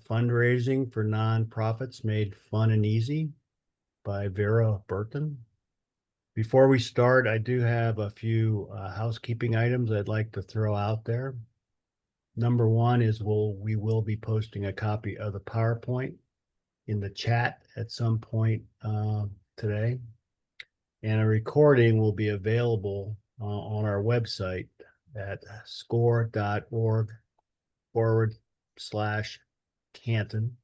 Fundraising for Nonprofits Made Fun and Easy by Vera Burton. Before we start, I do have a few housekeeping items I'd like to throw out there. Number one is we will be posting a copy of the PowerPoint in the chat at some point today. And a recording will be available on our website at score.org/Canton.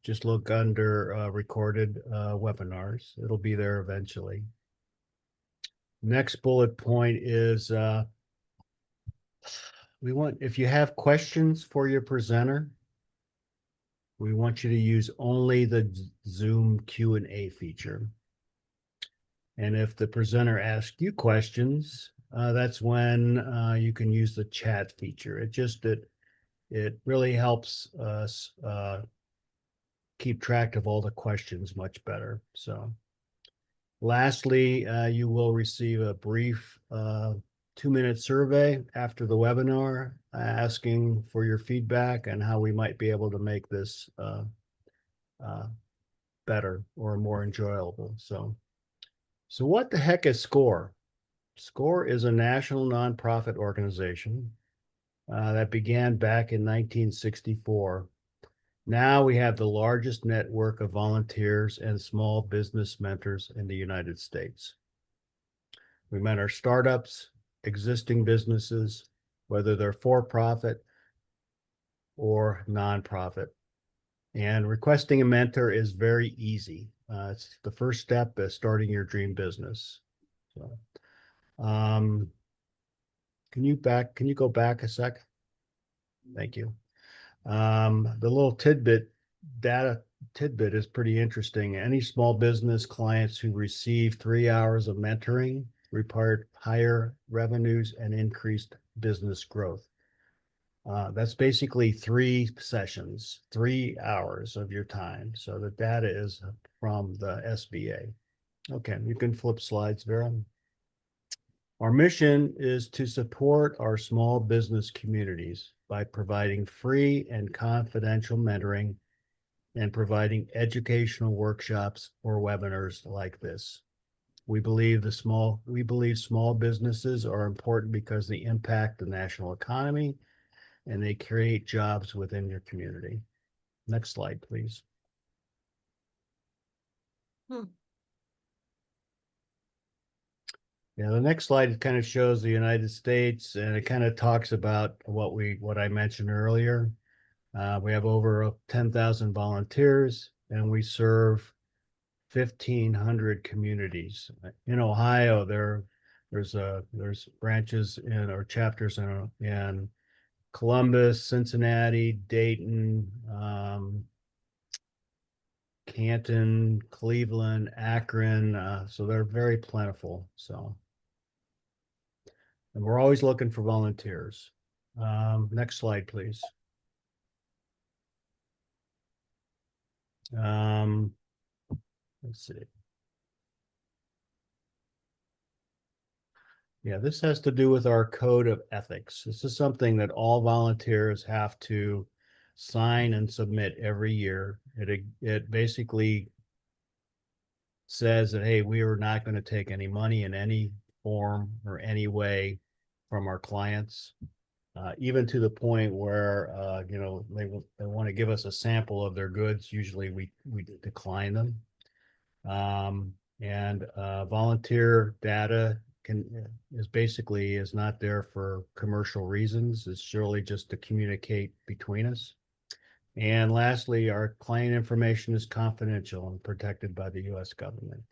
Just look under recorded webinars. It'll be there eventually. Next bullet point is if you have questions for your presenter, we want you to use only the Zoom Q&A feature. And if the presenter asks you questions, that's when you can use the chat feature. It really helps us keep track of all the questions much better. So lastly, you will receive a brief 2-minute survey after the webinar asking for your feedback and how we might be able to make this better or more enjoyable. So what the heck is SCORE? SCORE is a national nonprofit organization that began back in 1964. Now we have the largest network of volunteers and small business mentors in the United States. We mentor startups, existing businesses, whether they're for-profit or nonprofit. And requesting a mentor is very easy. It's the first step is starting your dream business. So, can you go back a sec? Thank you. The little data tidbit is pretty interesting. Any small business clients who receive 3 hours of mentoring report higher revenues and increased business growth. That's basically 3 sessions, 3 hours of your time. So the data is from the SBA. Okay, you can flip slides, Vera. Our mission is to support our small business communities by providing free and confidential mentoring and providing educational workshops or webinars like this. We believe small businesses are important because they impact the national economy and they create jobs within your community. Next slide, please. Yeah, the next slide kind of shows the United States, and it kind of talks about what I mentioned earlier. We have over 10,000 volunteers, and we serve 1,500 communities. In Ohio, there's branches or chapters in Columbus, Cincinnati, Dayton, Canton, Cleveland, Akron. So they're very plentiful. So, and we're always looking for volunteers. Next slide, please. Let's see. Yeah, this has to do with our code of ethics. This is something that all volunteers have to sign and submit every year. It basically says that, hey, we are not going to take any money in any form or any way from our clients, even to the point where they want to give us a sample of their goods. Usually we decline them. And volunteer data is not there for commercial reasons. It's surely just to communicate between us. And lastly, our client information is confidential and protected by the U.S. government.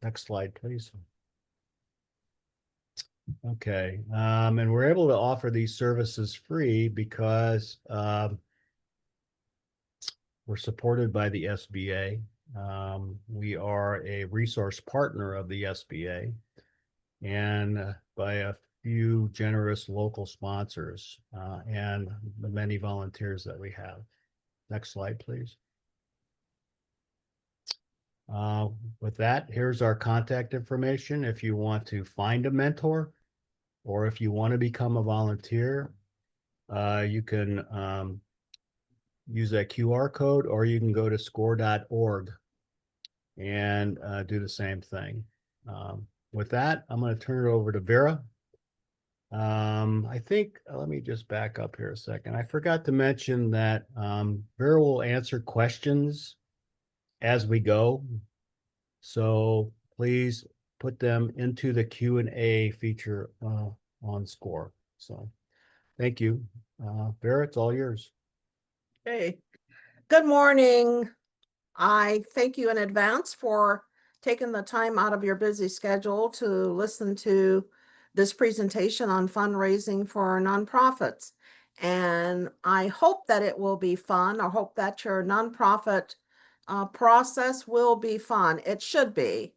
Next slide, please. Okay, and we're able to offer these services free because we're supported by the SBA. We are a resource partner of the SBA and by a few generous local sponsors and the many volunteers that we have. Next slide, please. With that, here's our contact information. If you want to find a mentor or if you want to become a volunteer, you can use that QR code, or you can go to score.org and do the same thing. With that, I'm going to turn it over to Vera. I think, let me just back up here a second. I forgot to mention that Vera will answer questions as we go. So please put them into the Q&A feature on SCORE. So thank you. Vera, it's all yours. Hey, good morning. I thank you in advance for taking the time out of your busy schedule to listen to this presentation on fundraising for nonprofits. And I hope that it will be fun. I hope that your nonprofit process will be fun. It should be.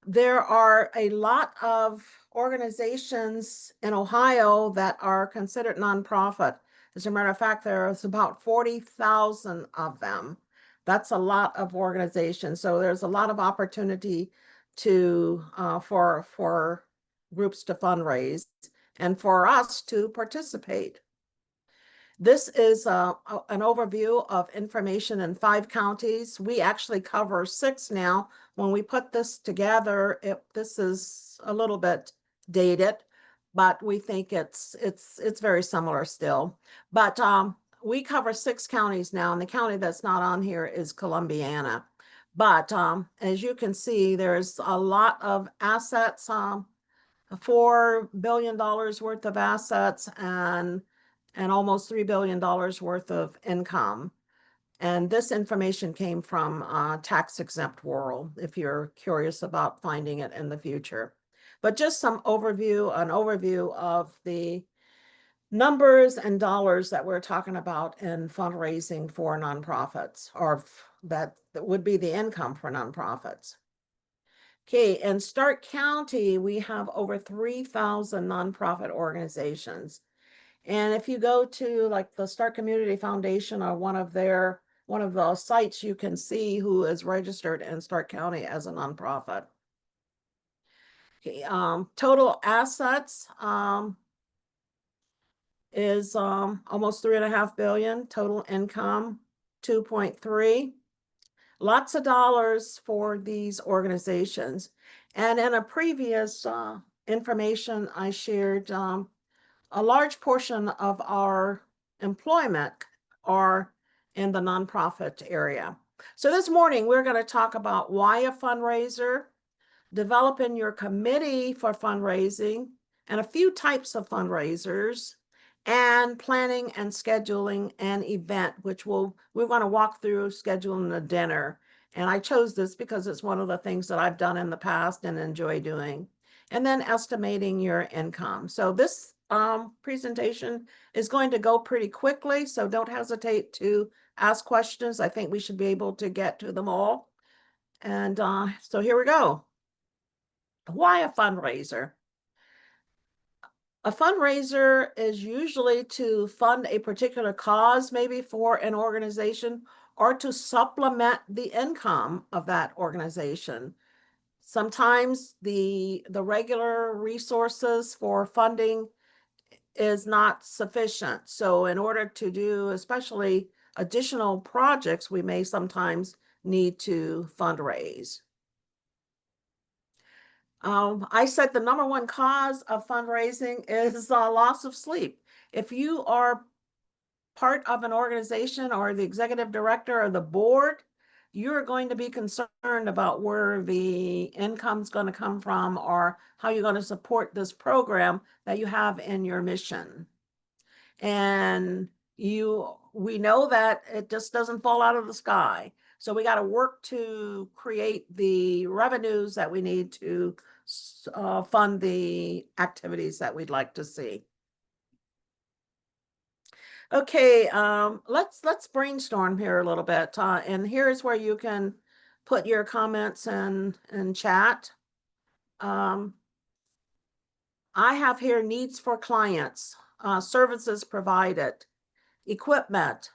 There are a lot of organizations in Ohio that are considered nonprofit. As a matter of fact, there's about 40,000 of them. That's a lot of organizations. So there's a lot of opportunity to for groups to fundraise and for us to participate. This is an overview of information in 5 counties. We actually cover 6 now. When we put this together, this is a little bit dated, but we think it's very similar still. But we cover 6 counties now, and the county that's not on here is Columbiana. But as you can see, there's a lot of assets, $4 billion worth of assets, and almost $3 billion worth of income. And this information came from Tax Exempt World, if you're curious about finding it in the future. But just an overview of the numbers and dollars that we're talking about in fundraising for nonprofits, or that would be the income for nonprofits. Okay, in Stark County, we have over 3,000 nonprofit organizations. And if you go to like the Stark Community Foundation or one of the sites, you can see who is registered in Stark County as a nonprofit. Okay, total assets is almost $3.5 billion. Total income, 2.3. Lots of dollars for these organizations. And in a previous information I shared, a large portion of our employment are in the nonprofit area. So this morning, we're going to talk about why a fundraiser, developing your committee for fundraising, and a few types of fundraisers, and planning and scheduling an event, which we're going to walk through scheduling a dinner. And I chose this because it's one of the things that I've done in the past and enjoy doing. And then estimating your income. So this presentation is going to go pretty quickly, so don't hesitate to ask questions. I think we should be able to get to them all. And so here we go. Why a fundraiser? A fundraiser is usually to fund a particular cause, maybe for an organization, or to supplement the income of that organization. Sometimes the regular resources for funding is not sufficient. So in order to do especially additional projects, we may sometimes need to fundraise. I said the number one cause of fundraising is loss of sleep. If you are part of an organization or the executive director or the board, you're going to be concerned about where the income's going to come from or how you're going to support this program that you have in your mission. And we know that it just doesn't fall out of the sky. So we got to work to create the revenues that we need to fund the activities that we'd like to see. Okay, let's brainstorm here a little bit. And here's where you can put your comments in chat. I have here needs for clients, services provided, equipment,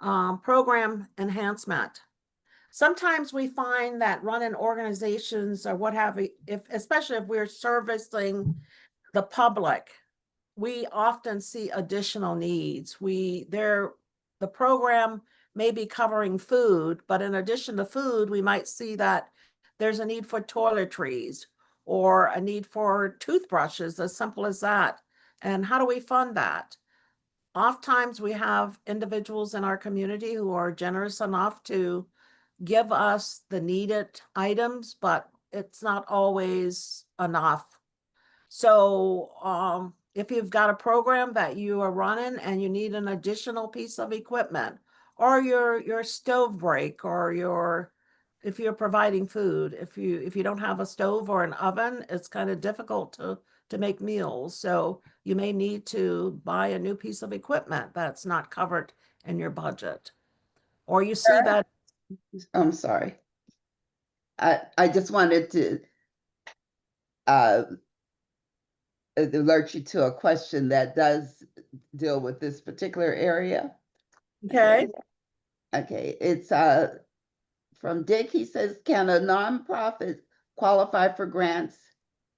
program enhancement. Sometimes we find that running organizations or what have you, especially if we're servicing the public, we often see additional needs. The the program may be covering food, but in addition to food, we might see that there's a need for toiletries or a need for toothbrushes, as simple as that. And how do we fund that? Oftentimes we have individuals in our community who are generous enough to give us the needed items, but it's not always enough. So if you've got a program that you are running and you need an additional piece of equipment, or your stove break, or your if you're providing food, if you don't have a stove or an oven, it's kind of difficult to make meals. So you may need to buy a new piece of equipment that's not covered in your budget. Or you see that. I'm sorry. I just wanted to uh, alert you to a question that does deal with this particular area. Okay. Okay, it's from Dick. He says, can a nonprofit qualify for grants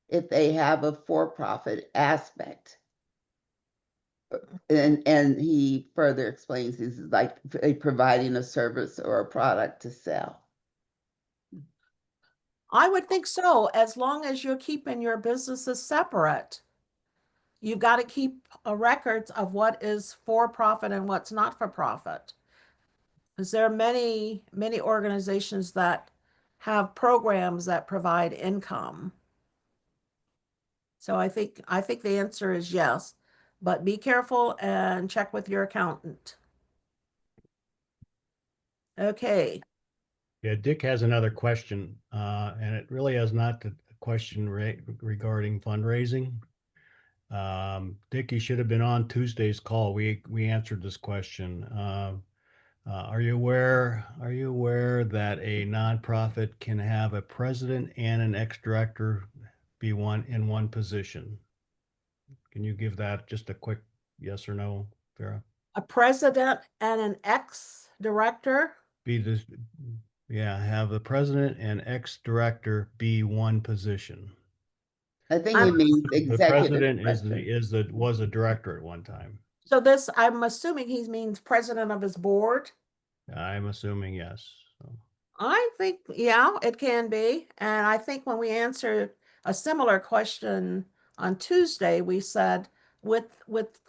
if they have a for-profit aspect? And he further explains this is like providing a service or a product to sell. I would think so, as long as you're keeping your businesses separate. You've got to keep a records of what is for profit and what's not for profit. Because there are many organizations that have programs that provide income. So I think the answer is yes, but be careful and check with your accountant. Okay. Yeah, Dick has another question, and it really is not the question regarding fundraising. Dick, you should have been on Tuesday's call. We answered this question. Are you aware that a nonprofit can have a president and an ex-director be in one position? Can you give that just a quick yes or no, Vera? A president and an ex-director? Be this, yeah, have the president and ex-director be one position. I think I'm it means The executive president director. was a director at one time. So this, I'm assuming he means president of his board. I'm assuming yes. So, I think, yeah, it can be. And I think when we answered a similar question on Tuesday, we said with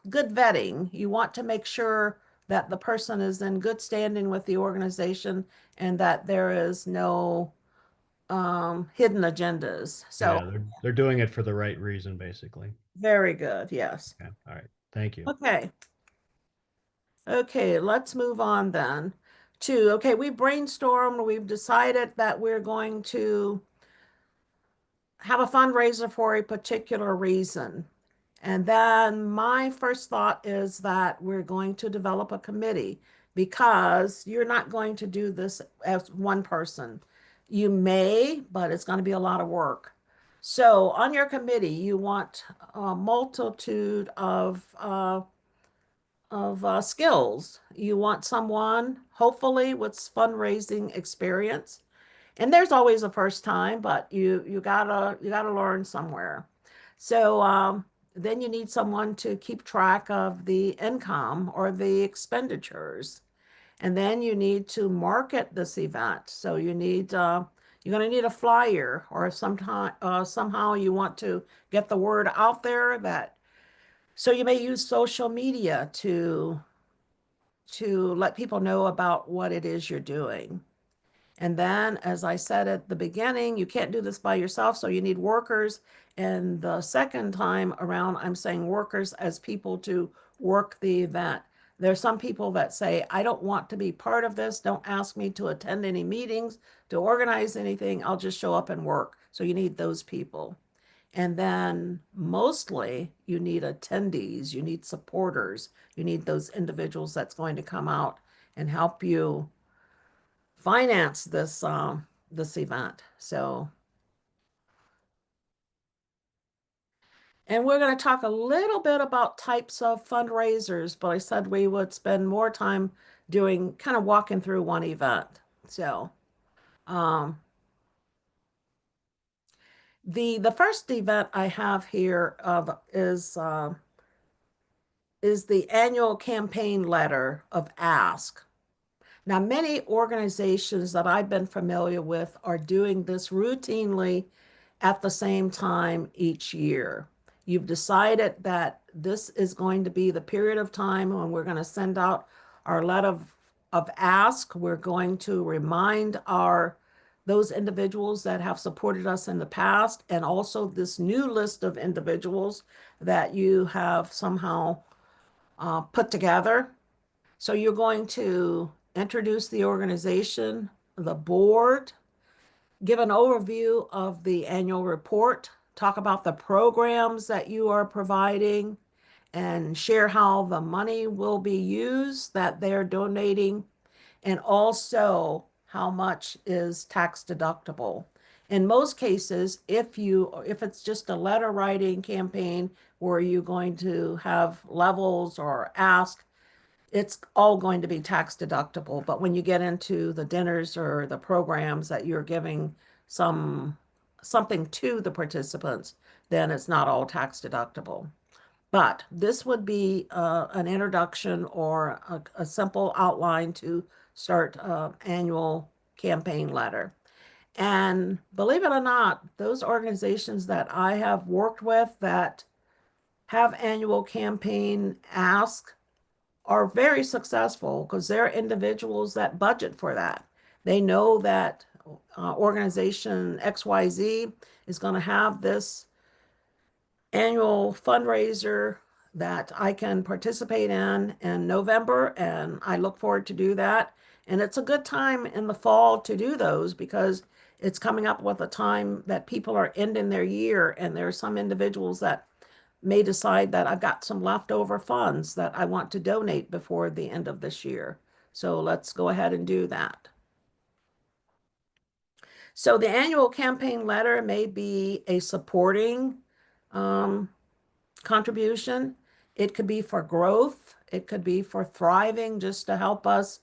good vetting, you want to make sure that the person is in good standing with the organization and that there is no hidden agendas. So yeah, they're doing it for the right reason, basically. very good. Yes. Okay, all right. Thank you. Okay. Okay, let's move on then to, okay, we brainstormed, we've decided that we're going to have a fundraiser for a particular reason. And then my first thought is that we're going to develop a committee because you're not going to do this as one person. You may, but it's going to be a lot of work. So on your committee, you want a multitude of skills. You want someone, hopefully, with fundraising experience. And there's always a first time, but you gotta learn somewhere. So then you need someone to keep track of the income or the expenditures. And then you need to market this event. So you're going to need a flyer, or somehow you want to get the word out there that so you may use social media to let people know about what it is you're doing. And then, as I said at the beginning, you can't do this by yourself, so you need workers. And the second time around, I'm saying workers as people to work the event. There's some people that say, I don't want to be part of this. Don't ask me to attend any meetings, to organize anything. I'll just show up and work. So you need those people. And then mostly you need attendees, you need supporters, you need those individuals that's going to come out and help you finance this event. So, and we're going to talk a little bit about types of fundraisers, but I said we would spend more time doing kind of walking through one event. So, um, the first event I have here of is is the annual campaign letter of ask. Now, many organizations that I've been familiar with are doing this routinely at the same time each year. You've decided that this is going to be the period of time when we're going to send out our letter of ask. We're going to remind those individuals that have supported us in the past, and also this new list of individuals that you have somehow put together. So you're going to introduce the organization, the board, give an overview of the annual report, talk about the programs that you are providing, and share how the money will be used that they're donating, and also how much is tax deductible. In most cases, if it's just a letter writing campaign where you're going to have levels or ask, it's all going to be tax deductible. But when you get into the dinners or the programs that you're giving something to the participants, then it's not all tax deductible. But this would be an introduction or a simple outline to start annual campaign letter. And believe it or not, those organizations that I have worked with that have annual campaign ask are very successful because they're individuals that budget for that. They know that organization XYZ is going to have this annual fundraiser that I can participate in November, and I look forward to do that. And it's a good time in the fall to do those because it's coming up with a time that people are ending their year, and there are some individuals that may decide that I've got some leftover funds that I want to donate before the end of this year. So let's go ahead and do that. So the annual campaign letter may be a supporting contribution. It could be for growth. It could be for thriving, just to help us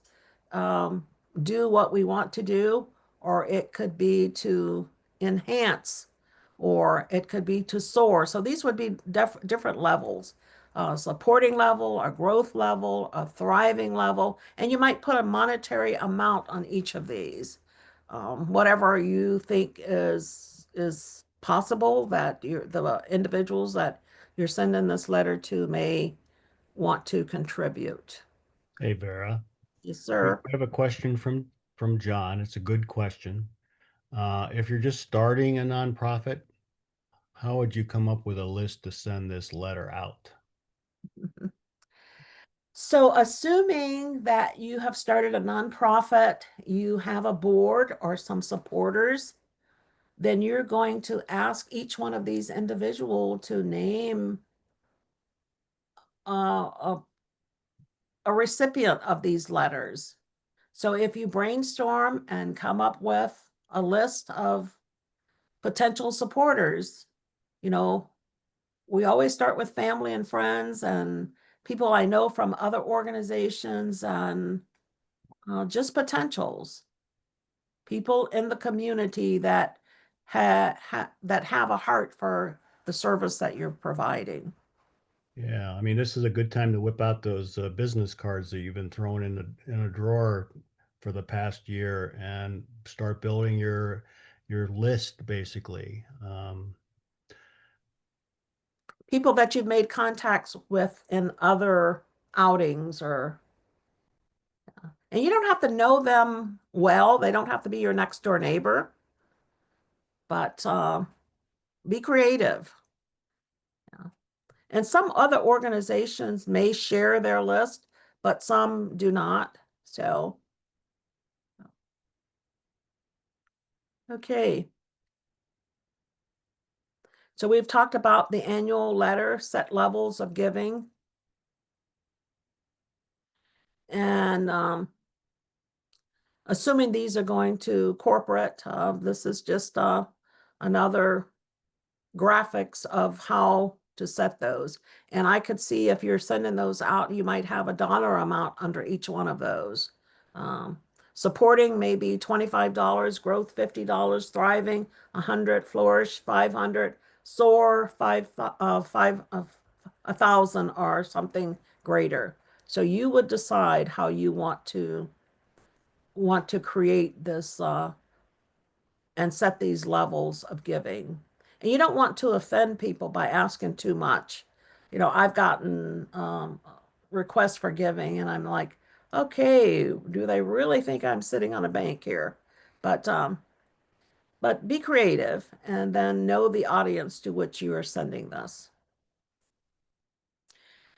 do what we want to do, or it could be to enhance, or it could be to soar. So these would be different levels, supporting level, a growth level, a thriving level, and you might put a monetary amount on each of these. Whatever you think is possible that the individuals that you're sending this letter to may want to contribute. Hey, Vera. Yes, We sir. have a question from John. It's a good question. If you're just starting a nonprofit, how would you come up with a list to send this letter out? So assuming that you have started a nonprofit, you have a board or some supporters, then you're going to ask each one of these individuals to name a recipient of these letters. So if you brainstorm and come up with a list of potential supporters, you know, we always start with family and friends and people I know from other organizations, and just potentials, people in the community that that have a heart for the service that you're providing. Yeah, I mean, this is a good time to whip out those business cards that you've been throwing in a drawer for the past year and start building your list, basically. People that you've made contacts with in other outings, or and you don't have to know them well. They don't have to be your next door neighbor, but be creative. Yeah. And some other organizations may share their list, but some do not. So, okay. So we've talked about the annual letter, set levels of giving. And assuming these are going to corporate, this is just another graphics of how to set those. And I could see if you're sending those out, you might have a dollar amount under each one of those. Supporting maybe $25, growth $50, thriving 100, flourish 500, soar 1,000 or something greater. So you would decide how you want to create this and set these levels of giving. And you don't want to offend people by asking too much. You know, I've gotten requests for giving, and I'm like, okay, do they really think I'm sitting on a bank here? But be creative and then know the audience to which you are sending this.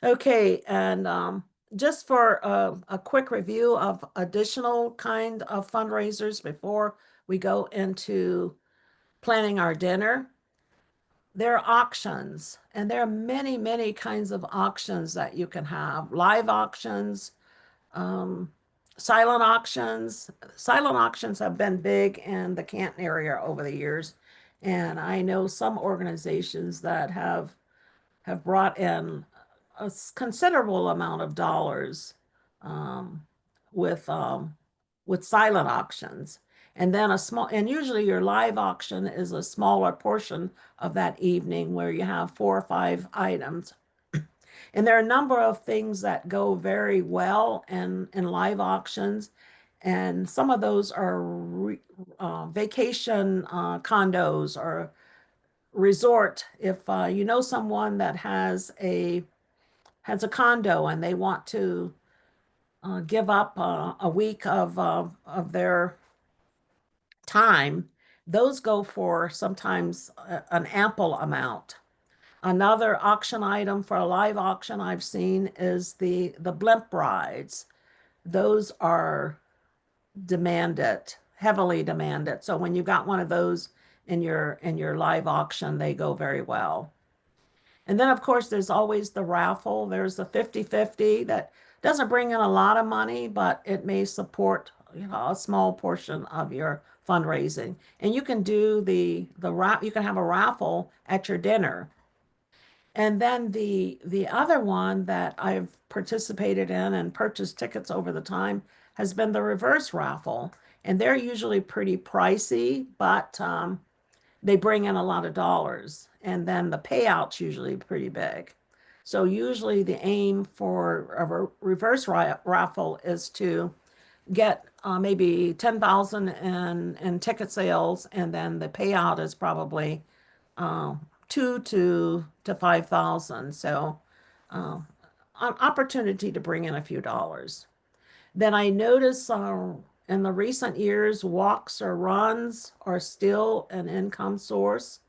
Okay, and just for a quick review of additional kind of fundraisers before we go into planning our dinner, there are auctions, and there are many, many kinds of auctions that you can have. Live auctions, um, silent auctions. Silent auctions have been big in the Canton area over the years, and I know some organizations that have brought in a considerable amount of dollars um, with silent auctions. And then and usually your live auction is a smaller portion of that evening where you have 4 or 5 items. And there are a number of things that go very well in live auctions. And some of those are vacation condos or resort. If you know someone that has a condo and they want to give up a week of their time, those go for sometimes an ample amount. Another auction item for a live auction I've seen is the blimp rides. Those are demanded, heavily demanded. So when you got one of those in your live auction, they go very well. And then, of course, there's always the raffle. There's the 50-50 that doesn't bring in a lot of money, but it may support, you know, a small portion of your fundraising. And you can do you can have a raffle at your dinner. And then the other one that I've participated in and purchased tickets over the time has been the reverse raffle. And they're usually pretty pricey, but they bring in a lot of dollars. And then the payout's usually pretty big. So usually the aim for a reverse raffle is to get maybe 10,000 in ticket sales, and then the payout is probably 2 to 5,000. So an opportunity to bring in a few dollars. Then I notice in the recent years, walks or runs are still an income source.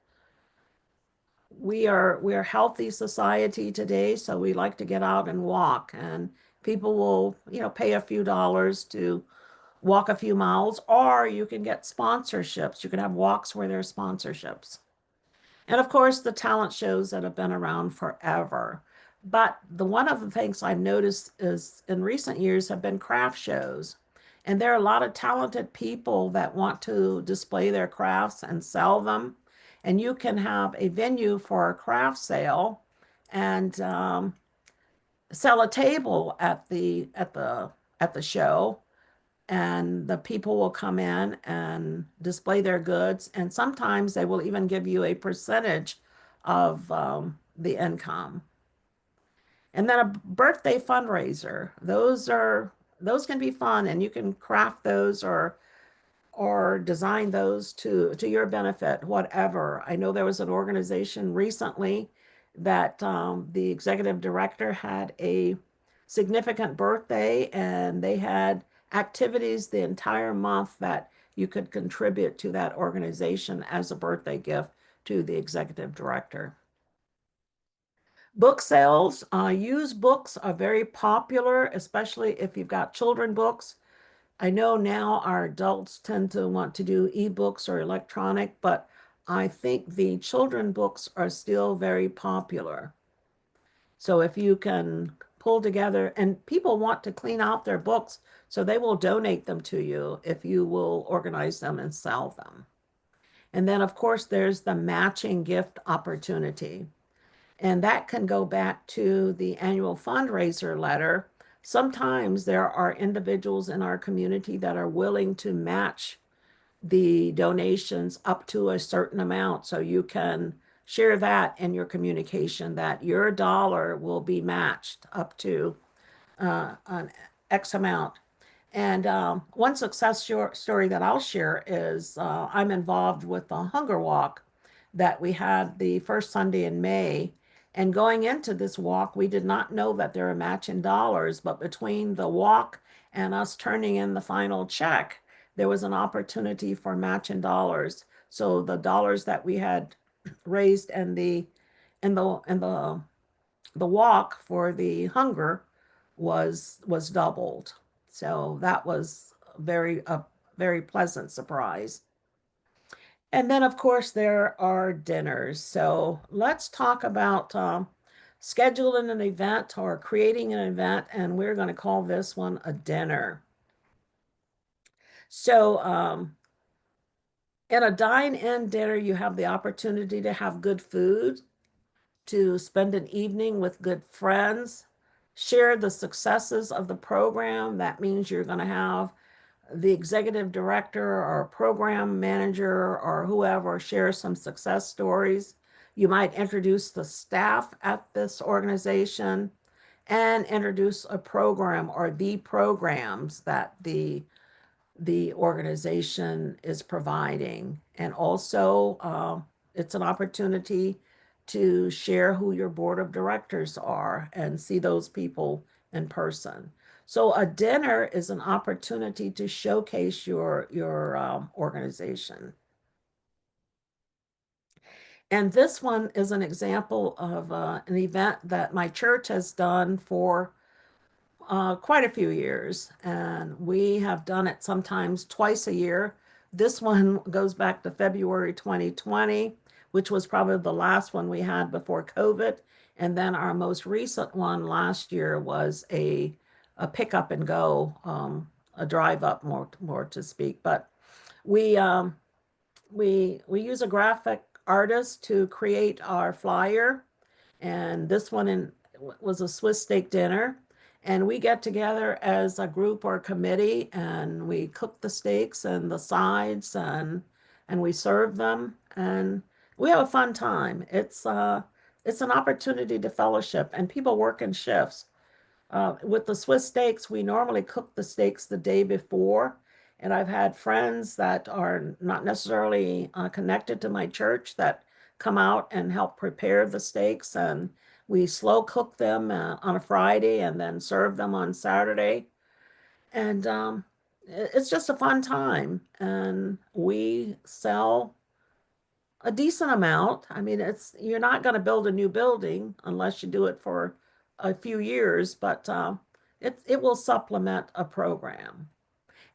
We're a healthy society today, so we like to get out and walk, and people will, you know, pay a few dollars to walk a few miles, or you can get sponsorships. You can have walks where there are sponsorships. And of course, the talent shows that have been around forever. But one of the things I've noticed is in recent years have been craft shows. And there are a lot of talented people that want to display their crafts and sell them. And you can have a venue for a craft sale and sell a table at the show, and the people will come in and display their goods, and sometimes they will even give you a percentage of the income. And then a birthday fundraiser, those can be fun, and you can craft those or design those to your benefit, whatever. I know there was an organization recently that the executive director had a significant birthday, and they had activities the entire month that you could contribute to that organization as a birthday gift to the executive director. Book sales, used books are very popular, especially if you've got children books. I know now our adults tend to want to do ebooks or electronic, but I think the children books are still very popular. So if you can pull together, and people want to clean out their books, so they will donate them to you if you will organize them and sell them. And then, of course, there's the matching gift opportunity. And that can go back to the annual fundraiser letter. Sometimes there are individuals in our community that are willing to match the donations up to a certain amount. So you can share that in your communication, that your dollar will be matched up to an X amount. And one success story that I'll share is I'm involved with the hunger walk that we had the first Sunday in May. And going into this walk, we did not know that there were matching dollars, but between the walk and us turning in the final check, there was an opportunity for matching dollars. So the dollars that we had raised in the walk for the hunger was doubled. So that was a very pleasant surprise. And then, of course, there are dinners. So let's talk about scheduling an event or creating an event, and we're going to call this one a dinner. So in a dine-in dinner, you have the opportunity to have good food, to spend an evening with good friends, share the successes of the program. That means you're going to have the executive director or program manager or whoever share some success stories. You might introduce the staff at this organization and introduce a program or the programs that the organization is providing. And also, it's an opportunity to share who your board of directors are and see those people in person. So a dinner is an opportunity to showcase your organization. And this one is an example of an event that my church has done for quite a few years, and we have done it sometimes twice a year. This one goes back to February 2020, which was probably the last one we had before COVID. And then our most recent one last year was a pick up and go, a drive up more to speak. But we we use a graphic artist to create our flyer, and this one was a Swiss steak dinner. And we get together as a group or committee, and we cook the steaks and the sides, and we serve them, and we have a fun time. It's an opportunity to fellowship, and people work in shifts. With the Swiss steaks, we normally cook the steaks the day before. And I've had friends that are not necessarily connected to my church that come out and help prepare the steaks. And we slow cook them on a Friday and then serve them on Saturday. And it's just a fun time. And we sell a decent amount. I mean, you're not going to build a new building unless you do it for a few years, but it will supplement a program.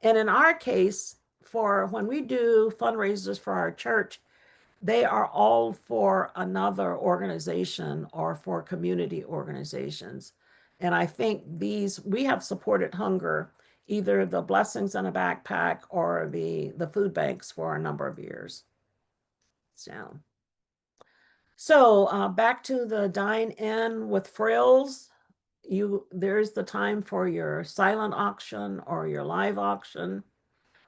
And in our case, for when we do fundraisers for our church, they are all for another organization or for community organizations. And I think we have supported hunger, either the Blessings in a Backpack or the food banks for a number of years. So back to the dine in with frills. There's the time for your silent auction or your live auction.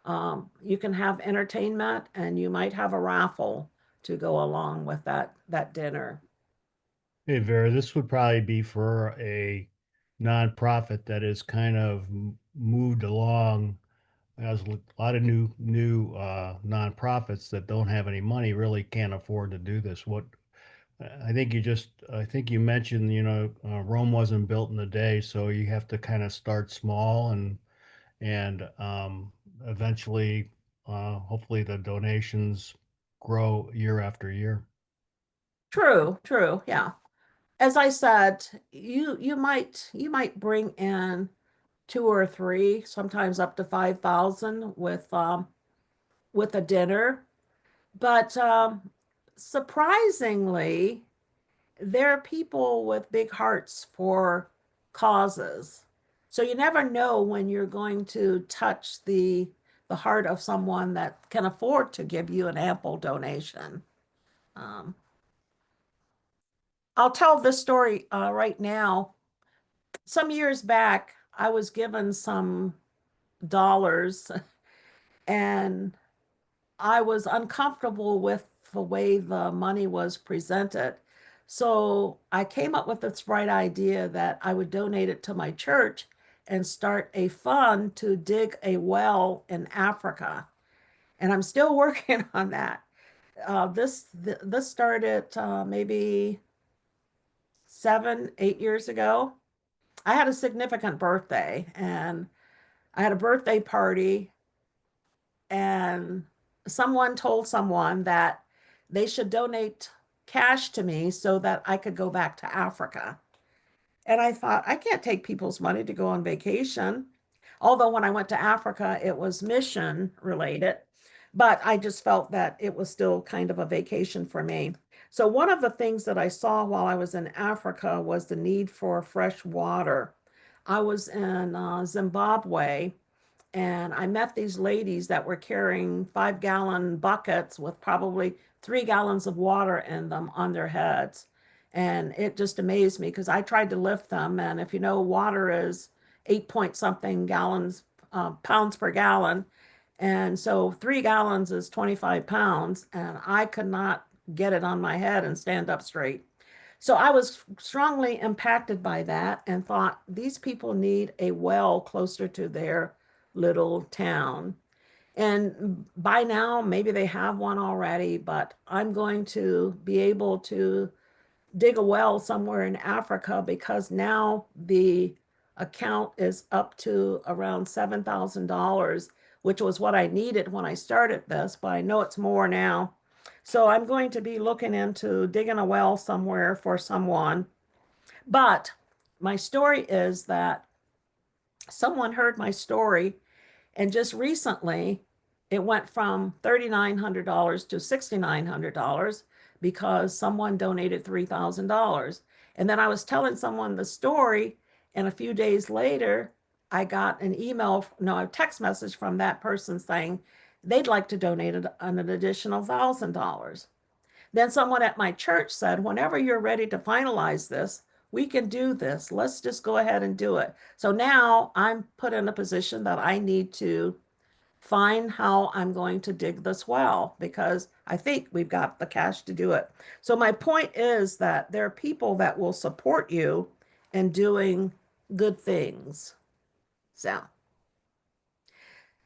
You can have entertainment, and you might have a raffle to go along with that dinner. Hey, Vera, this would probably be for a nonprofit that is kind of moved along. As a lot of new nonprofits that don't have any money really can't afford to do this. I think you mentioned, Rome wasn't built in a day, so you have to kind of start small and eventually, hopefully, the donations grow year after year. True, yeah. As I said, you might bring in two or three, sometimes up to 5,000 with a dinner. But surprisingly, there are people with big hearts for causes. So you never know when you're going to touch the heart of someone that can afford to give you an ample donation. Um, I'll tell this story right now. Some years back, I was given some dollars and I was uncomfortable with the way the money was presented. So I came up with this bright idea that I would donate it to my church and start a fund to dig a well in Africa. And I'm still working on that. This started maybe 7, 8 years ago. I had a significant birthday, and I had a birthday party, and someone told someone that they should donate cash to me so that I could go back to Africa. And I thought, I can't take people's money to go on vacation. Although when I went to Africa, it was mission related, but I just felt that it was still kind of a vacation for me. So one of the things that I saw while I was in Africa was the need for fresh water. I was in Zimbabwe, and I met these ladies that were carrying 5-gallon buckets with probably 3 gallons of water in them on their heads. And it just amazed me because I tried to lift them. And if you know, water is 8 point something gallons, pounds per gallon. And so 3 gallons is 25 pounds. And I could not get it on my head and stand up straight. So I was strongly impacted by that and thought these people need a well closer to their little town. And by now, maybe they have one already, but I'm going to be able to dig a well somewhere in Africa because now the account is up to around $7,000, which was what I needed when I started this, but I know it's more now. So I'm going to be looking into digging a well somewhere for someone. But my story is that someone heard my story, and just recently it went from $3,900 to $6,900 because someone donated $3,000. And then I was telling someone the story, and a few days later, I got an email, no, a text message from that person saying they'd like to donate an additional $1,000. Then someone at my church said, whenever you're ready to finalize this, we can do this. Let's just go ahead and do it. So now I'm put in a position that I need to find how I'm going to dig this well because I think we've got the cash to do it. So my point is that there are people that will support you in doing good things.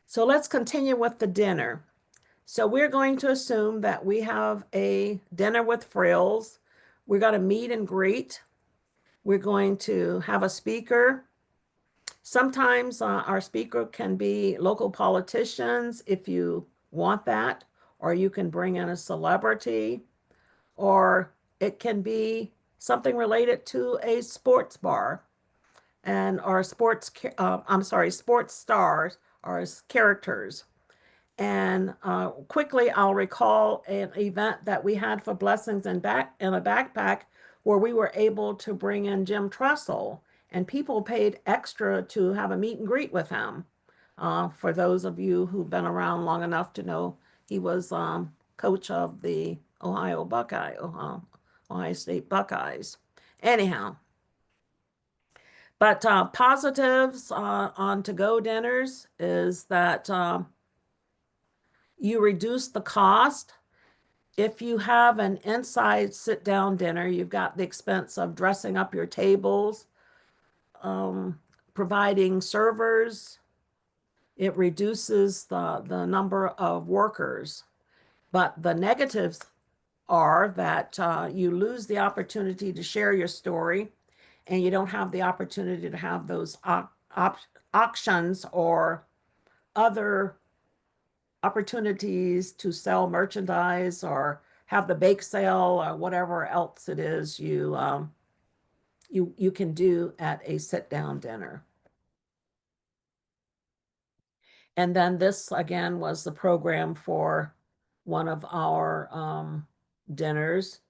So let's continue with the dinner. So we're going to assume that we have a dinner with frills. We're going to meet and greet. We're going to have a speaker. Sometimes our speaker can be local politicians if you want that, or you can bring in a celebrity, or it can be something related to a sports bar and our sports stars or characters. And quickly, I'll recall an event that we had for Blessings in a Backpack where we were able to bring in Jim Trussell, and people paid extra to have a meet and greet with him. For those of you who've been around long enough to know, he was coach of the Ohio State Buckeyes. Anyhow, but positives on to-go dinners is that you reduce the cost. If you have an inside sit-down dinner, you've got the expense of dressing up your tables, providing servers. It reduces the number of workers. But the negatives are that you lose the opportunity to share your story, and you don't have the opportunity to have those auctions or other opportunities to sell merchandise or have the bake sale or whatever else it is you can do at a sit-down dinner. And then this again was the program for one of our dinners,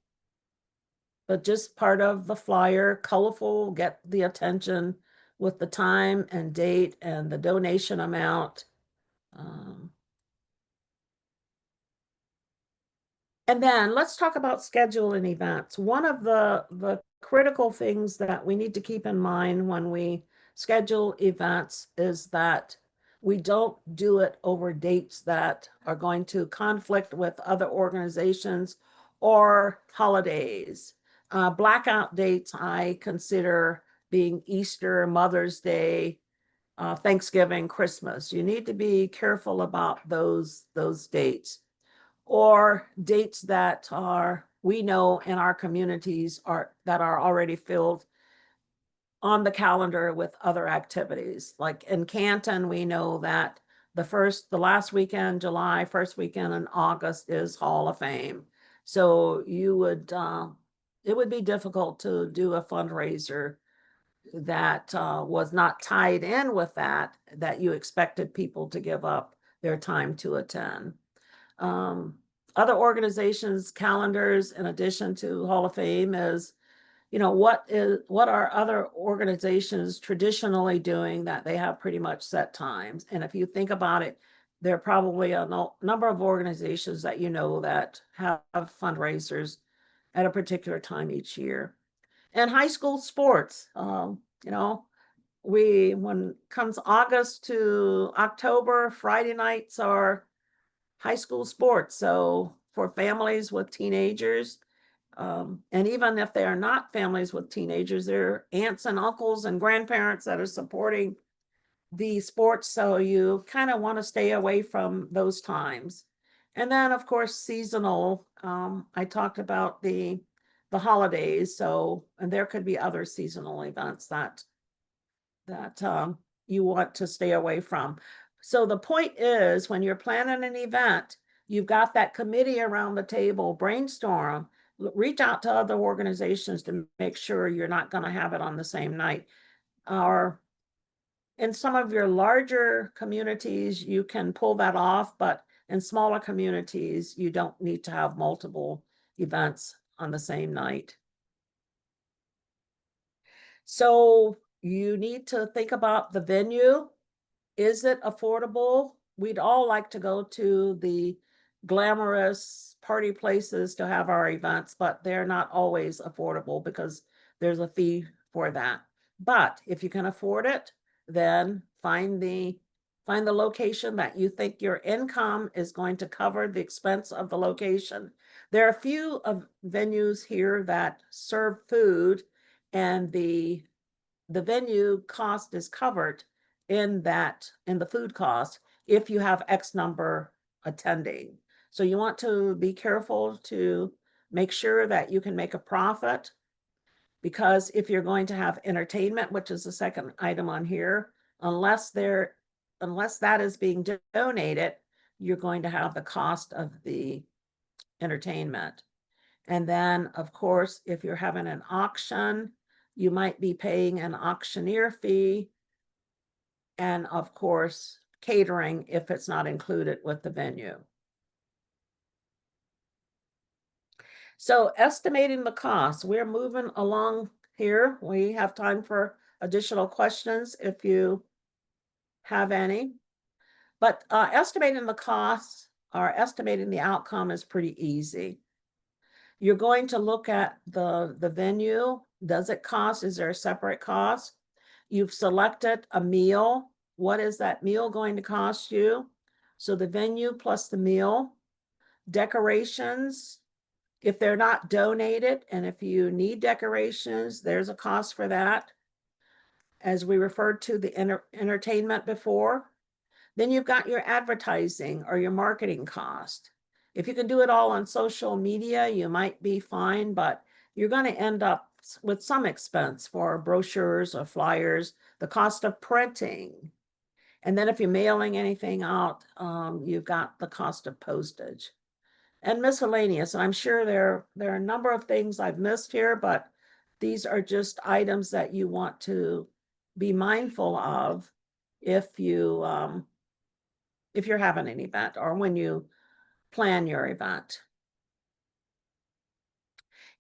but just part of the flyer, colorful, get the attention with the time and date and the donation amount. And then let's talk about scheduling events. One of the critical things that we need to keep in mind when we schedule events is that we don't do it over dates that are going to conflict with other organizations or holidays. Blackout dates I consider being Easter, Mother's Day, Thanksgiving, Christmas. You need to be careful about those dates, or dates that we know in our communities that are already filled on the calendar with other activities. Like in Canton, we know that the last weekend, July, first weekend in August is Hall of Fame. So it would be difficult to do a fundraiser that was not tied in with that you expected people to give up their time to attend. Other organizations' calendars, in addition to Hall of Fame, is, what are other organizations traditionally doing that they have pretty much set times? And if you think about it, there are probably a number of organizations that that have fundraisers at a particular time each year. And high school sports, when comes August to October, Friday nights are high school sports. So for families with teenagers, and even if they are not families with teenagers, they're aunts and uncles and grandparents that are supporting the sports. So you kind of want to stay away from those times. And then, of course, seasonal. I talked about the holidays. So, and there could be other seasonal events that you want to stay away from. So the point is, when you're planning an event, you've got that committee around the table, brainstorm, reach out to other organizations to make sure you're not going to have it on the same night. Or in some of your larger communities, you can pull that off, but in smaller communities, you don't need to have multiple events on the same night. So you need to think about the venue. Is it affordable? We'd all like to go to the glamorous party places to have our events, but they're not always affordable because there's a fee for that. But if you can afford it, then find the location that you think your income is going to cover the expense of the location. There are a few of venues here that serve food, and the venue cost is covered in the food cost if you have X number attending. So you want to be careful to make sure that you can make a profit, because if you're going to have entertainment, which is the second item on here, unless that is being donated, you're going to have the cost of the entertainment. And then, of course, if you're having an auction, you might be paying an auctioneer fee, and of course, catering if it's not included with the venue. So estimating the cost, we're moving along here. We have time for additional questions if you have any. But estimating the costs or estimating the outcome is pretty easy. You're going to look at the venue. Does it cost? Is there a separate cost? You've selected a meal. What is that meal going to cost you? So the venue plus the meal. Decorations, if they're not donated, and if you need decorations, there's a cost for that. As we referred to the entertainment before. Then you've got your advertising or your marketing cost. If you can do it all on social media, you might be fine, but you're going to end up with some expense for brochures or flyers, the cost of printing. And then if you're mailing anything out, you've got the cost of postage and miscellaneous. And I'm sure there are a number of things I've missed here, but these are just items that you want to be mindful of if you're having an event or when you plan your event.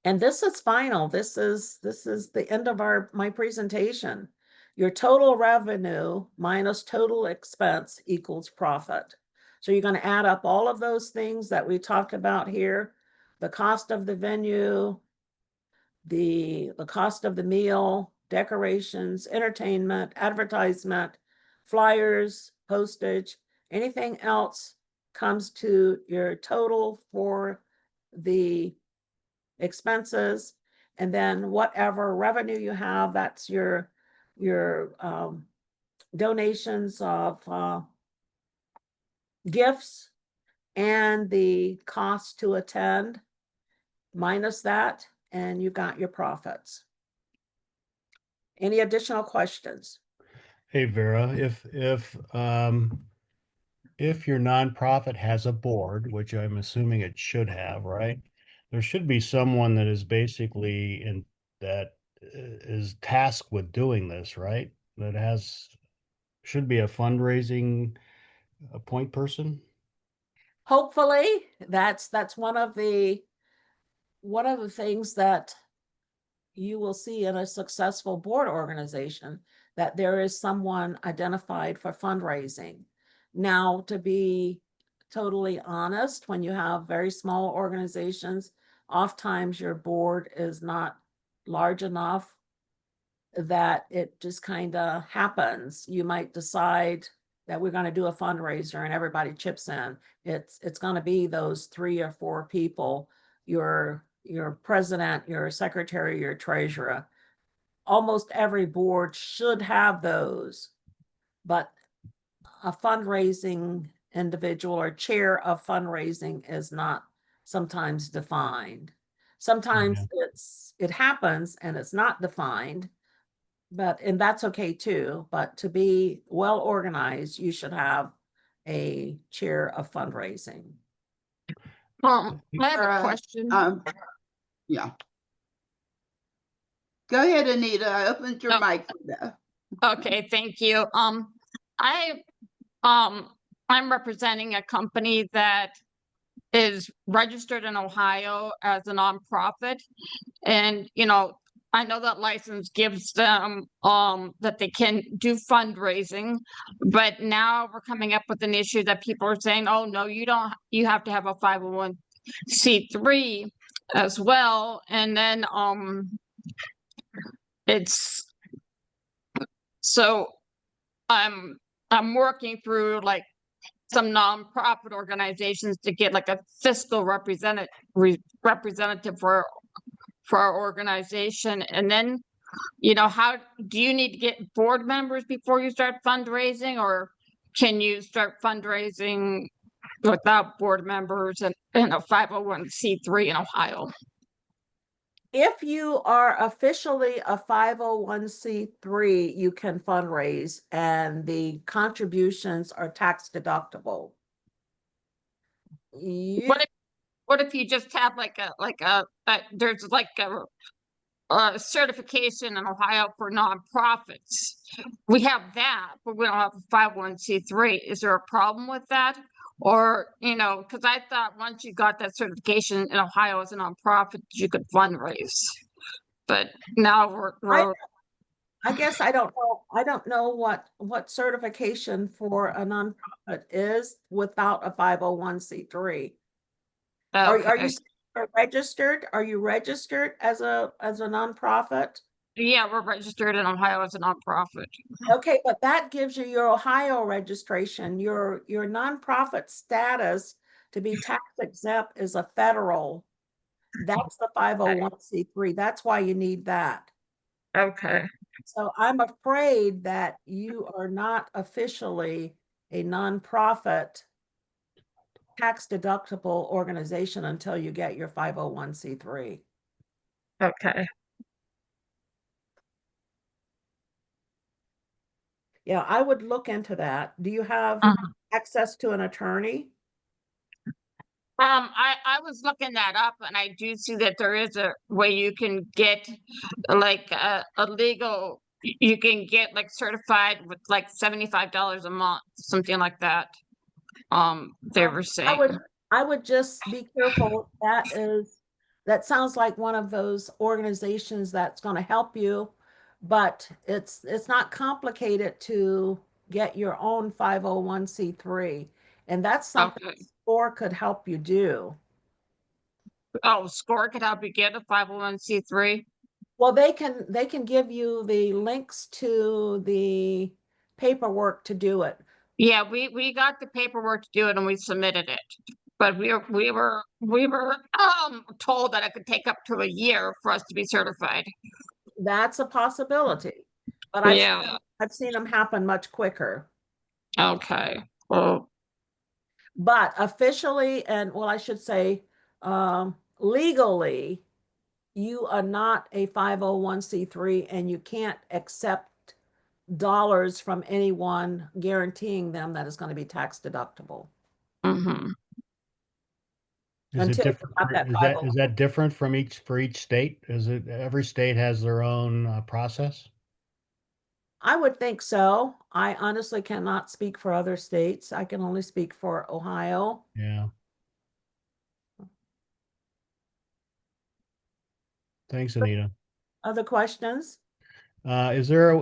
And this is final. This is the end of my presentation. Your total revenue minus total expense equals profit. So you're going to add up all of those things that we talked about here: the cost of the venue, the cost of the meal, decorations, entertainment, advertisement, flyers, postage, anything else comes to your total for the expenses. And then whatever revenue you have, that's your donations of gifts and the cost to attend, minus that, and you got your profits. Any additional questions? Hey, Vera, if your nonprofit has a board, which I'm assuming it should have, right? There should be someone that is basically is tasked with doing this, right? Should be a fundraising point person. Hopefully, that's one of the things that you will see in a successful board organization, that there is someone identified for fundraising. Now, to be totally honest, when you have very small organizations, oftentimes your board is not large enough that it just kind of happens. You might decide that we're going to do a fundraiser and everybody chips in. It's going to be those 3 or 4 people, your president, your secretary, your treasurer. Almost every board should have those, but a fundraising individual or chair of fundraising is not sometimes defined. Sometimes it happens and it's not defined, and that's okay too. But to be well organized, you should have a chair of fundraising. I have a Vera, question. Yeah. Go ahead, Anita. I opened your Oh. mic for that. Okay, thank you. I'm representing a company that is registered in Ohio as a nonprofit. And, I know that license gives them that they can do fundraising, but now we're coming up with an issue that people are saying, oh no, you don't, you have to have a 501c3 as well. And then so I'm working through like some nonprofit organizations to get like a fiscal representative for our organization. And then, how do you need to get board members before you start fundraising, or can you start fundraising without board members and a 501c3 in Ohio? If you are officially a 501c3, you can fundraise and the contributions are tax deductible. What if you just have there's like a certification in Ohio for nonprofits? We have that, but we don't have a 501c3. Is there a problem with that? Or, because I thought once you got that certification in Ohio as a nonprofit, you could fundraise. But now we're I guess I don't know. I don't know what certification for a nonprofit is without a 501c3. Are you registered? Are you registered as a nonprofit? Yeah, we're registered in Ohio as a nonprofit. Okay, but that gives you your Ohio registration. Your nonprofit status to be tax exempt is a federal. That's the 501c3. That's why you need that. Okay. So I'm afraid that you are not officially a nonprofit tax deductible organization until you get your 501c3. Okay. Yeah, I would look into that. Do you have access to an attorney? I was looking that up, and I do see that there is a way you can get like a legal, you can get like certified with like $75 a month, something like that. They were saying. I would just be careful. That sounds like one of those organizations that's going to help you, but it's not complicated to get your own 501c3, and that's something SCORE could help you do. Oh, SCORE could help you get a 501c3. Well, they can give you the links to the paperwork to do it. Yeah, we got the paperwork to do it and we submitted it. But we were told that it could take up to a year for us to be certified. That's a possibility, but Yeah, I've seen them happen much quicker. okay. Well, But officially, and well, I should say, legally, you are not a 501c3 and you can't accept dollars from anyone guaranteeing them that it's going to be tax deductible mhm. Is it until you different? got that Is that different from for each state? Is it every state has their own process? I would think so. I honestly cannot speak for other states. I can only speak for Ohio. Yeah. Thanks, Anita. Other questions? Is there,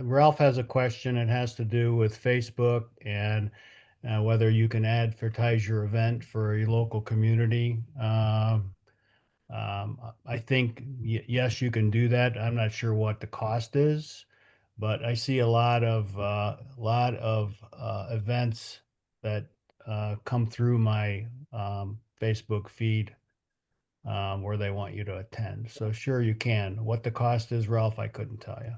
Ralph has a question. It has to do with Facebook and whether you can advertise your event for your local community. I think, yes, you can do that. I'm not sure what the cost is, but I see a lot of events that come through my Facebook feed where they want you to attend. So sure you can. What the cost is, Ralph, I couldn't tell you.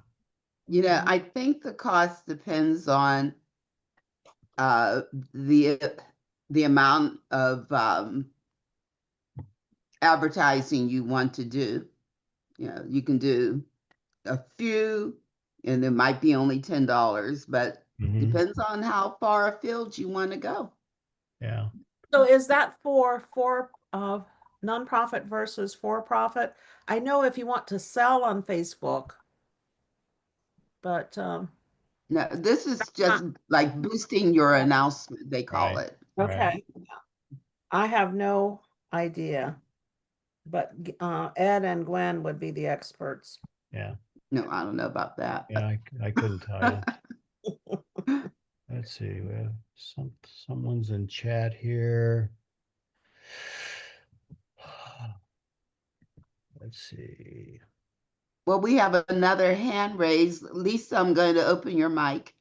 You know, I think the cost depends on uh, the amount of advertising you want to do. You know, you can do a few, and it might be only $10, but Mhm. depends on how far afield you want to go. Yeah. So is that for nonprofit versus for profit? I know if you want to sell on Facebook, but Now, this is just like boosting your announcement, they call Right. it. okay. I have no idea, but Ed and Gwen would be the experts. Yeah. No, I don't know about that. Yeah. I couldn't tell you. Let's see. We have someone's in chat here. Let's see. Well, we have another hand raised. Lisa, I'm going to open your mic.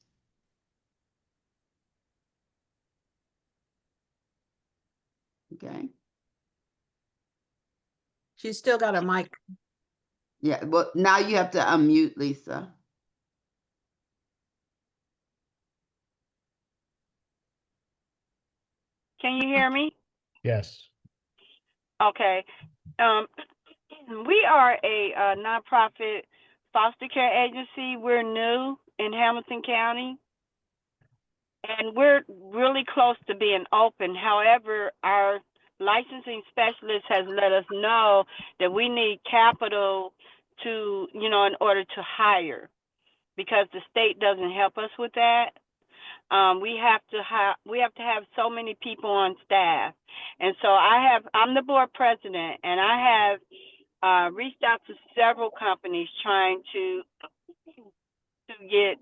Okay. She's still got a mic. Yeah, well, now you have to unmute, Lisa. Can you hear me? Yes. Okay. We are a nonprofit foster care agency. We're new in Hamilton County, and we're really close to being open. However, our licensing specialist has let us know that we need capital to, in order to hire, because the state doesn't help us with that. We have to have so many people on staff, and so I'm the board president, and I have reached out to several companies trying to get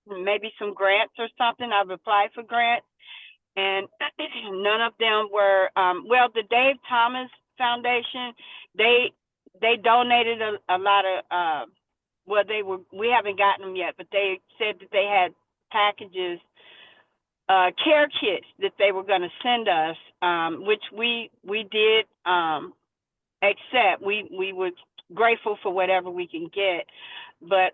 maybe some grants or something. I've applied for grants, and none of them were. Well, the Dave Thomas Foundation, they donated a lot of. Well, we haven't gotten them yet, but they said that they had packages, care kits that they were going to send us, which we did accept. We were grateful for whatever we can get, but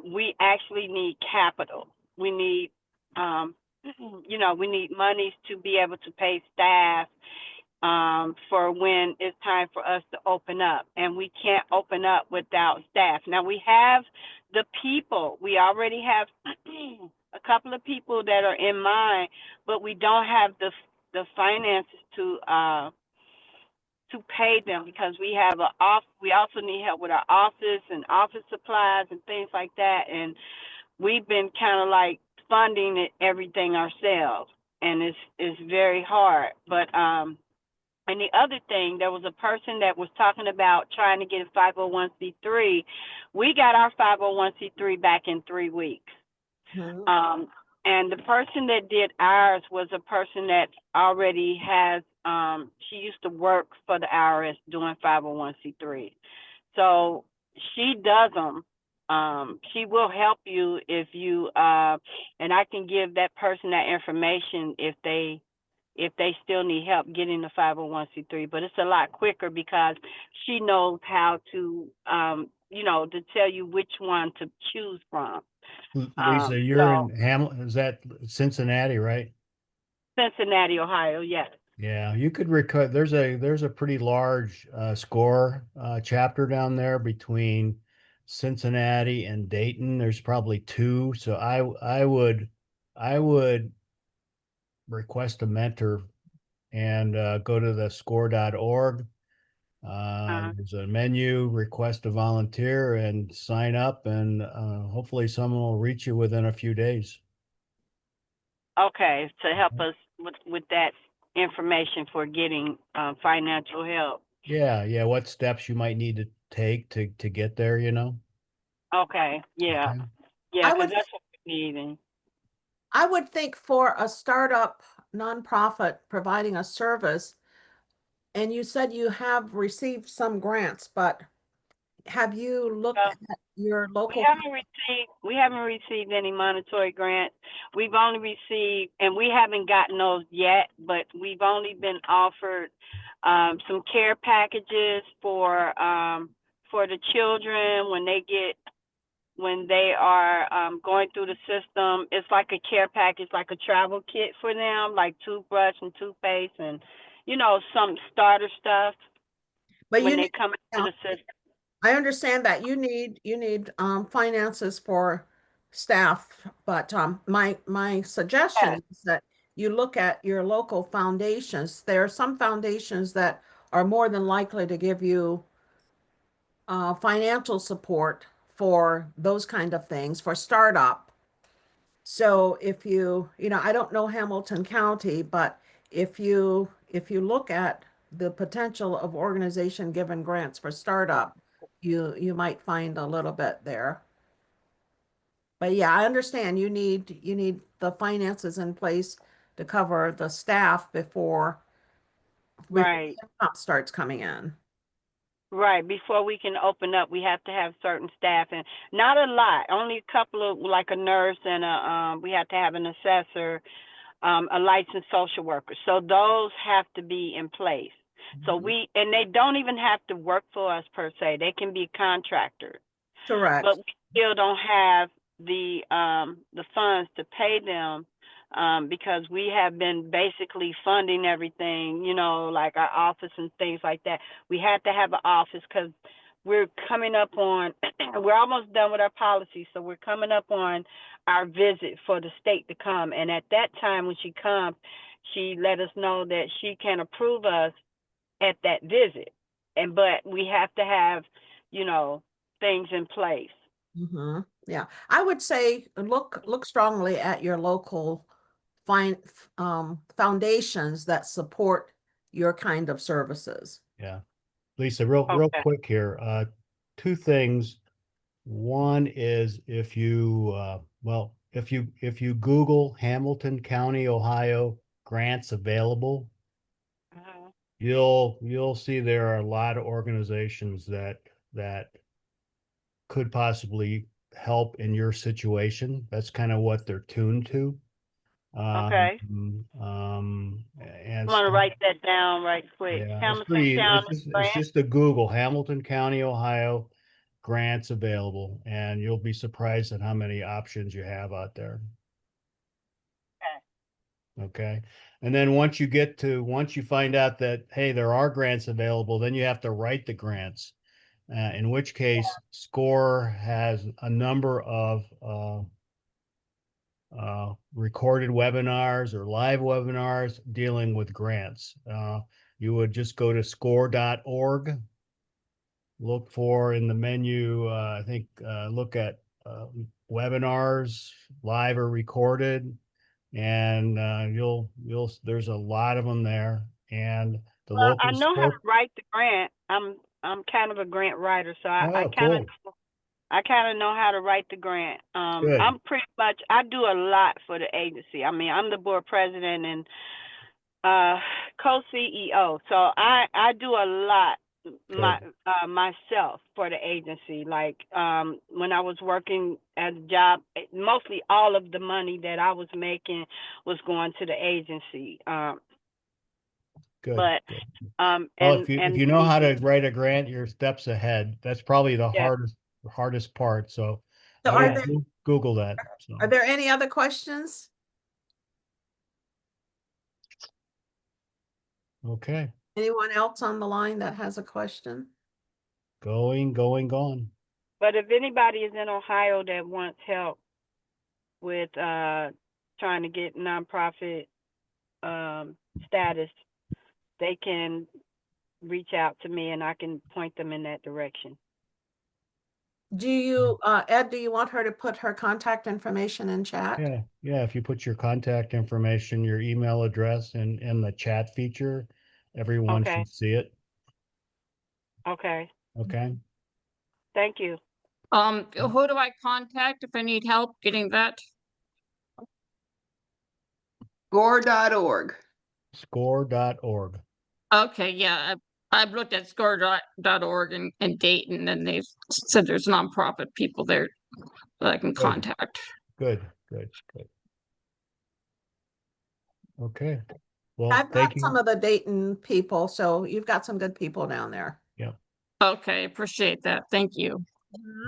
we actually need capital. We need, we need monies to be able to pay staff for when it's time for us to open up, and we can't open up without staff. Now we have the people. We already have a couple of people that are in mind, but we don't have the finances to pay them, because we have we also need help with our office and office supplies and things like that, and we've been kind of like funding everything ourselves, and it's very hard. But and the other thing, there was a person that was talking about trying to get a 501c3. We got our 501c3 back in 3 weeks. Mhm. And the person that did ours was a person that already has, she used to work for the IRS doing 501c3. So she does them. she will help you if you and I can give that person that information if they still need help getting the 501c3, but it's a lot quicker because she knows how to to tell you which one to choose from. Lisa, you're So in Hamilton, is that Cincinnati, right? Cincinnati, Ohio, yes. Yeah, you could record. There's a pretty large score chapter down there between Cincinnati and Dayton. There's probably two. So I would request a mentor and go to the score.org. There's a menu, request a volunteer, and sign up, and hopefully someone will reach you within a few days. Okay, to help us with that information for getting financial help. Yeah, what steps you might need to take to get there, you know? Okay, yeah. Okay. Yeah, I because would that's what we need. I would think for a startup nonprofit providing a service, and you said you have received some grants, but have you looked Uh, at your We local? haven't received any monetary grants. We've only received, and we haven't gotten those yet, but we've only been offered some care packages for the children when they are going through the system. It's like a care package, like a travel kit for them, like toothbrush and toothpaste and some starter stuff But when you they need, come into the system. I understand that you need finances for staff, but my suggestion is that you look at your local foundations. There are some foundations that are more than likely to give you financial support for those kind of things for startup. So if I don't know Hamilton County, but if you look at the potential of organization given grants for startup, you might find a little bit there. But yeah, I understand you need the finances in place to cover the staff before Right. income starts coming in. Right. Before we can open up, we have to have certain staff, and not a lot. Only a couple of, like a nurse and we have to have an assessor, a licensed social worker. So those have to be in place. So and they don't even have to work for us per se. They can be contractors, Correct. but we still don't have the funds to pay them. Because we have been basically funding everything, like our office and things like that. We had to have an office because we're coming up on, we're almost done with our policy. So we're coming up on our visit for the state to come. And at that time, when she comes, she let us know that she can approve us at that visit. But we have to have, things in place. Mm-hmm. Yeah, I would say look strongly at your local foundations that support your kind of services. Yeah. Lisa, real Okay. quick here. Two things. One is if you if you Google Hamilton County, Ohio grants available, Uh-huh. you'll see there are a lot of organizations that could possibly help in your situation. That's kind of what they're tuned to. Okay. And I'm gonna write that down right quick. yeah, Hamilton County it's grant. just a Google Hamilton County, Ohio grants available, and you'll be surprised at how many options you have out there. Okay. And then once you find out that, hey, there are grants available, then you have to write the grants. In which case, SCORE has a number of recorded webinars or live webinars dealing with grants. You would just go to score.org, look for in the menu, I think, look at webinars, live or recorded, and there's a lot of them there. And the Well, I local know how to SCORE. write the grant. I'm kind of a grant writer, so I Oh, kind of cool. know how to write the grant. Good. I'm pretty much, I do a lot for the agency. I mean, I'm the board president and co-CEO, so I do a lot myself for the agency. Like when I was working at a job, mostly all of the money that I was making was going to the agency. Good. But good. and Well, if you know how to the- write a grant, you're steps ahead. That's probably the Yeah. hardest part. So So I are would there, Google that. So. are there any other questions? Okay. Anyone else on the line that has a question? Gone. but if anybody is in Ohio that wants help with trying to get nonprofit status, they can reach out to me and I can point them in that direction. Do you, Ed, do you want her to put her contact information in chat? Yeah. If you put your contact information, your email address in the chat feature, everyone Okay. should see it. Okay. Okay. Thank you. Who do I contact if I need help getting that? Gore.org. Score.org. Okay, yeah, I've looked at score.org in Dayton, and they've said there's nonprofit people there that I can contact. Good. Okay. Well, I've thank met some you. of the Dayton people, so you've got some good people down there. Yeah. Okay, appreciate that. Thank you.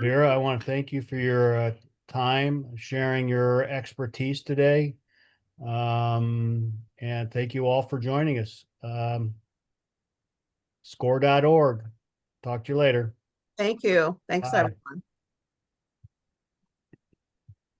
Vera, I want to thank you for your time, sharing your expertise today. And thank you all for joining us. Score.org. Talk to you later. Thank you. Thanks, Bye. everyone.